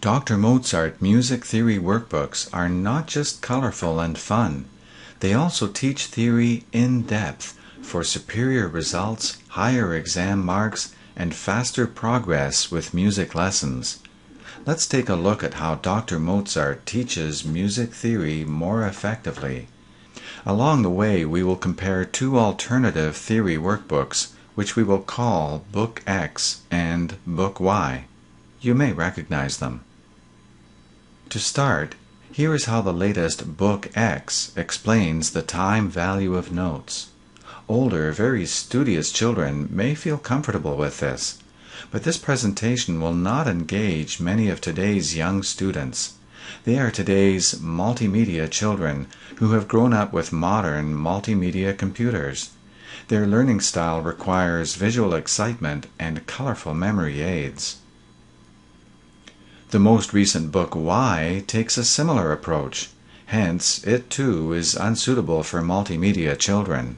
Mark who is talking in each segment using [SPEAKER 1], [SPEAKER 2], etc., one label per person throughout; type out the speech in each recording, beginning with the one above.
[SPEAKER 1] Dr. Mozart music theory workbooks are not just colorful and fun. They also teach theory in depth for superior results, higher exam marks, and faster progress with music lessons. Let's take a look at how Dr. Mozart teaches music theory more effectively. Along the way, we will compare two alternative theory workbooks, which we will call Book X and Book Y. You may recognize them. To start, here is how the latest Book X explains the time value of notes. Older, very studious children may feel comfortable with this, but this presentation will not engage many of today's young students. They are today's multimedia children who have grown up with modern multimedia computers. Their learning style requires visual excitement and colorful memory aids. The most recent Book Y takes a similar approach, hence it too is unsuitable for multimedia children.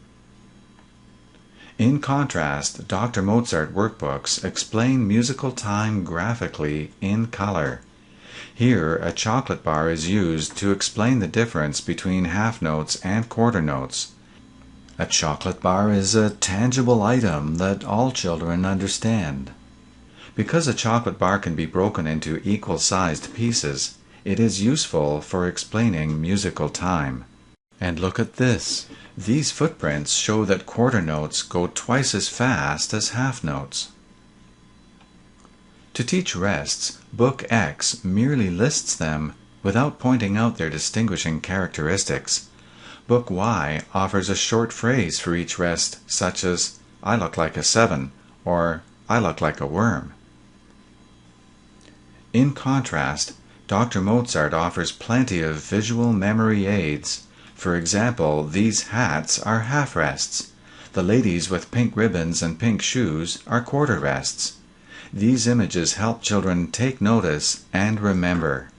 [SPEAKER 1] In contrast, Dr. Mozart workbooks explain musical time graphically in color. Here, a chocolate bar is used to explain the difference between half notes and quarter notes. A chocolate bar is a tangible item that all children understand. Because a chocolate bar can be broken into equal-sized pieces, it is useful for explaining musical time. And look at this. These footprints show that quarter notes go twice as fast as half notes. To teach rests, Book X merely lists them without pointing out their distinguishing characteristics. Book Y offers a short phrase for each rest, such as, "I look like a 7," or "I look like a worm." In contrast, Dr. Mozart offers plenty of visual memory aids. For example, these hats are half rests. The ladies with pink ribbons and pink shoes are quarter rests. These images help children take notice and remember.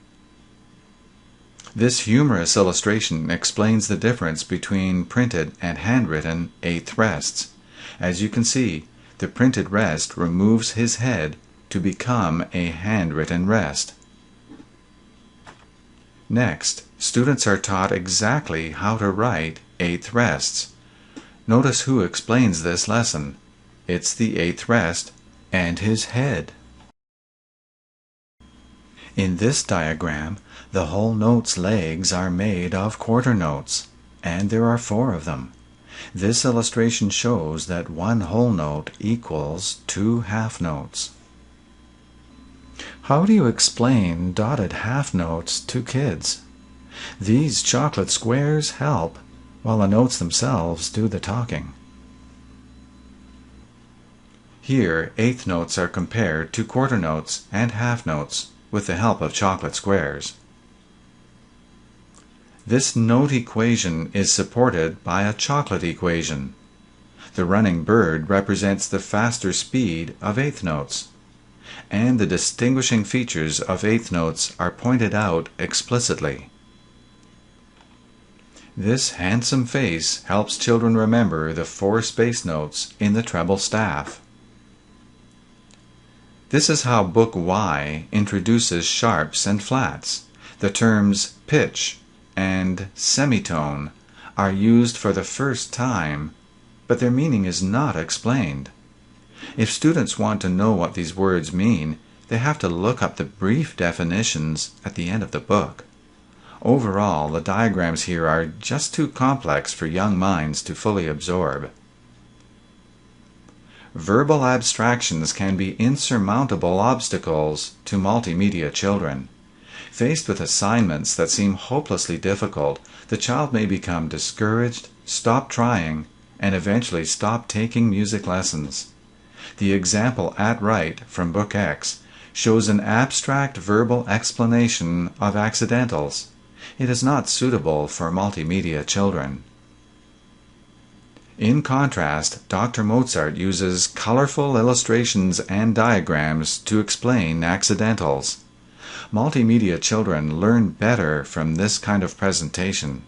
[SPEAKER 1] This humorous illustration explains the difference between printed and handwritten eighth rests. As you can see, the printed rest removes his head to become a handwritten rest. Next, students are taught exactly how to write eighth rests. Notice who explains this lesson. It's the eighth rest and his head. In this diagram, the whole note's legs are made of quarter notes, and there are 4 of them. This illustration shows that one whole note equals 2 half notes. How do you explain dotted half notes to kids? These chocolate squares help, while the notes themselves do the talking. Here, eighth notes are compared to quarter notes and half notes with the help of chocolate squares. This note equation is supported by a chocolate equation. The running bird represents the faster speed of eighth notes, and the distinguishing features of eighth notes are pointed out explicitly. This handsome face helps children remember the 4 space notes in the treble staff. This is how Book Y introduces sharps and flats. The terms pitch and semitone are used for the first time, but their meaning is not explained. If students want to know what these words mean, they have to look up the brief definitions at the end of the book. Overall, the diagrams here are just too complex for young minds to fully absorb. Verbal abstractions can be insurmountable obstacles to multimedia children. Faced with assignments that seem hopelessly difficult, the child may become discouraged, stop trying, and eventually stop taking music lessons. The example at right from Book X shows an abstract verbal explanation of accidentals. It is not suitable for multimedia children. In contrast, Dr. Mozart uses colorful illustrations and diagrams to explain accidentals. Multimedia children learn better from this kind of presentation.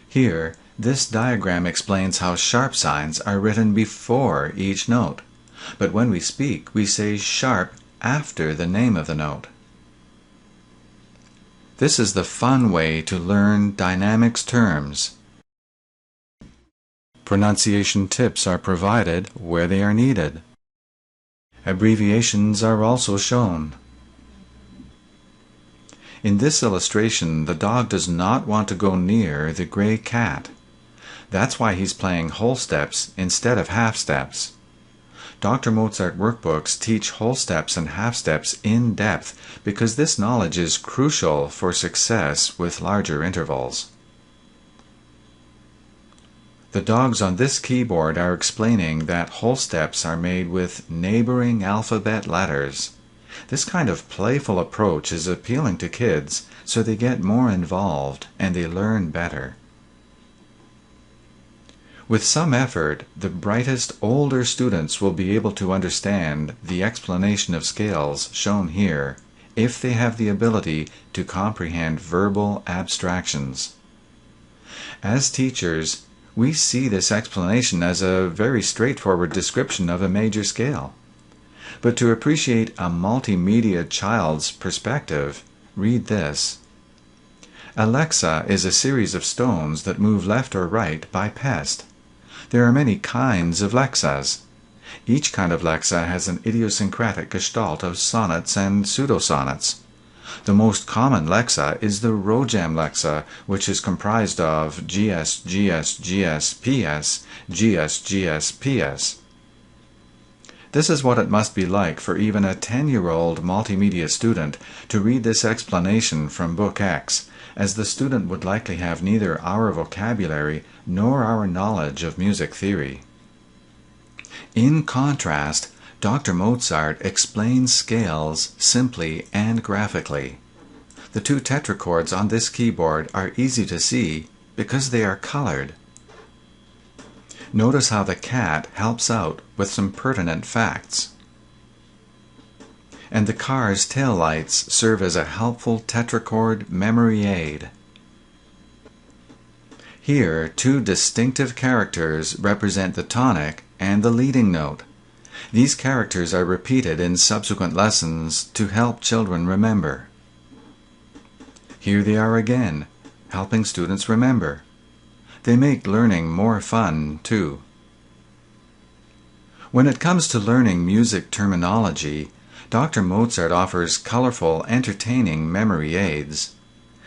[SPEAKER 1] Here, this diagram explains how sharp signs are written before each note. But when we speak, we say sharp after the name of the note. This is the fun way to learn dynamics terms. Pronunciation tips are provided where they are needed. Abbreviations are also shown. In this illustration, the dog does not want to go near the gray cat. That's why he's playing whole steps instead of half steps. Dr. Mozart workbooks teach whole steps and half steps in depth because this knowledge is crucial for success with larger intervals. The dogs on this keyboard are explaining that whole steps are made with neighboring alphabet letters. This kind of playful approach is appealing to kids, so they get more involved and they learn better. With some effort, the brightest older students will be able to understand the explanation of scales shown here if they have the ability to comprehend verbal abstractions. As teachers, we see this explanation as a very straightforward description of a major scale. But to appreciate a multimedia child's perspective, read this. A lexa is a series of stones that move left or right by pest. There are many kinds of lexas. Each kind of lexa has an idiosyncratic gestalt of sonnets and pseudosonnets. The most common lexa is the Rogem lexa, which is comprised of GS, GS, GS, PS, GS, GS, PS. This is what it must be like for even a 10-year-old multimedia student to read this explanation from Book X, as the student would likely have neither our vocabulary nor our knowledge of music theory. In contrast, Dr. Mozart explains scales simply and graphically. The two tetrachords on this keyboard are easy to see because they are colored. Notice how the cat helps out with some pertinent facts. And the car's taillights serve as a helpful tetrachord memory aid. Here, two distinctive characters represent the tonic and the leading note. These characters are repeated in subsequent lessons to help children remember. Here they are again, helping students remember. They make learning more fun, too. When it comes to learning music terminology, Dr. Mozart offers colorful, entertaining memory aids.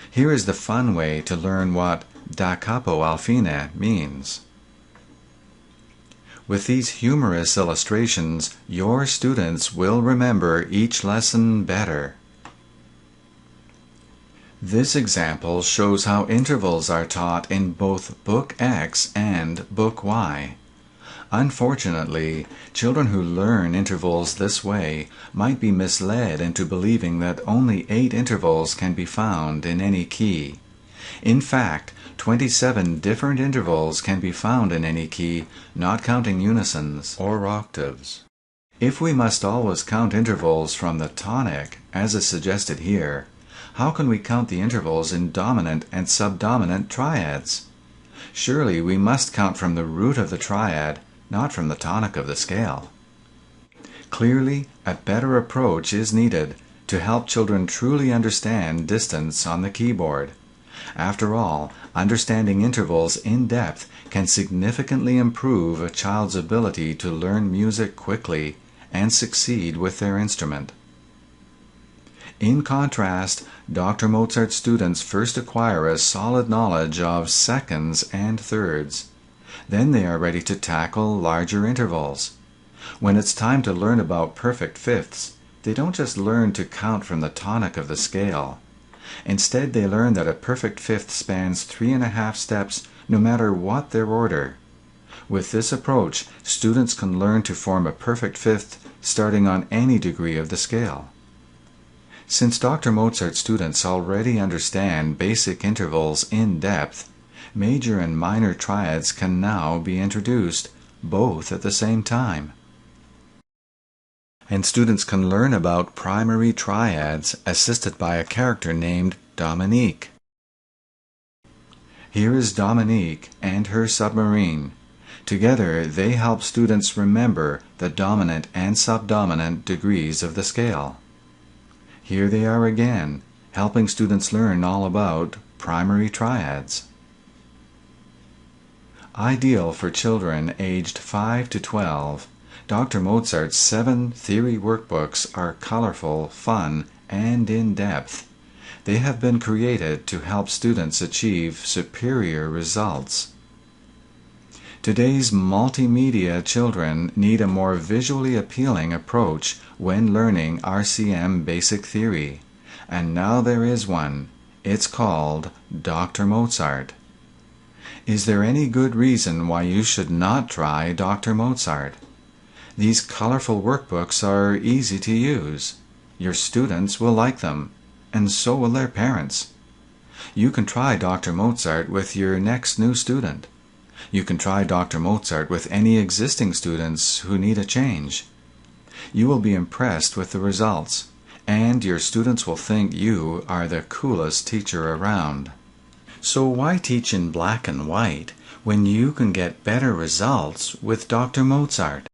[SPEAKER 1] Here is the fun way to learn what da capo al fine means. With these humorous illustrations, your students will remember each lesson better. This example shows how intervals are taught in both Book X and Book Y. Unfortunately, children who learn intervals this way might be misled into believing that only 8 intervals can be found in any key. In fact, 27 different intervals can be found in any key, not counting unisons or octaves. If we must always count intervals from the tonic, as is suggested here, how can we count the intervals in dominant and subdominant triads? Surely we must count from the root of the triad, not from the tonic of the scale. Clearly, a better approach is needed to help children truly understand distance on the keyboard. After all, understanding intervals in depth can significantly improve a child's ability to learn music quickly and succeed with their instrument. In contrast, Dr. Mozart's students first acquire a solid knowledge of seconds and thirds. Then they are ready to tackle larger intervals. When it's time to learn about perfect fifths, they don't just learn to count from the tonic of the scale. Instead, they learn that a perfect fifth spans 3½ steps no matter what their order. With this approach, students can learn to form a perfect fifth starting on any degree of the scale. Since Dr. Mozart's students already understand basic intervals in depth, major and minor triads can now be introduced, both at the same time. And students can learn about primary triads assisted by a character named Dominique. Here is Dominique and her submarine. Together, they help students remember the dominant and subdominant degrees of the scale. Here they are again, helping students learn all about primary triads. Ideal for children aged 5 to 12, Dr. Mozart's 7 theory workbooks are colorful, fun, and in-depth. They have been created to help students achieve superior results. Today's multimedia children need a more visually appealing approach when learning RCM Basic Theory, and now there is one. It's called Dr. Mozart. Is there any good reason why you should not try Dr. Mozart? These colorful workbooks are easy to use. Your students will like them, and so will their parents. You can try Dr. Mozart with your next new student. You can try Dr. Mozart with any existing students who need a change. You will be impressed with the results, and your students will think you are the coolest teacher around. So why teach in black and white when you can get better results with Dr. Mozart?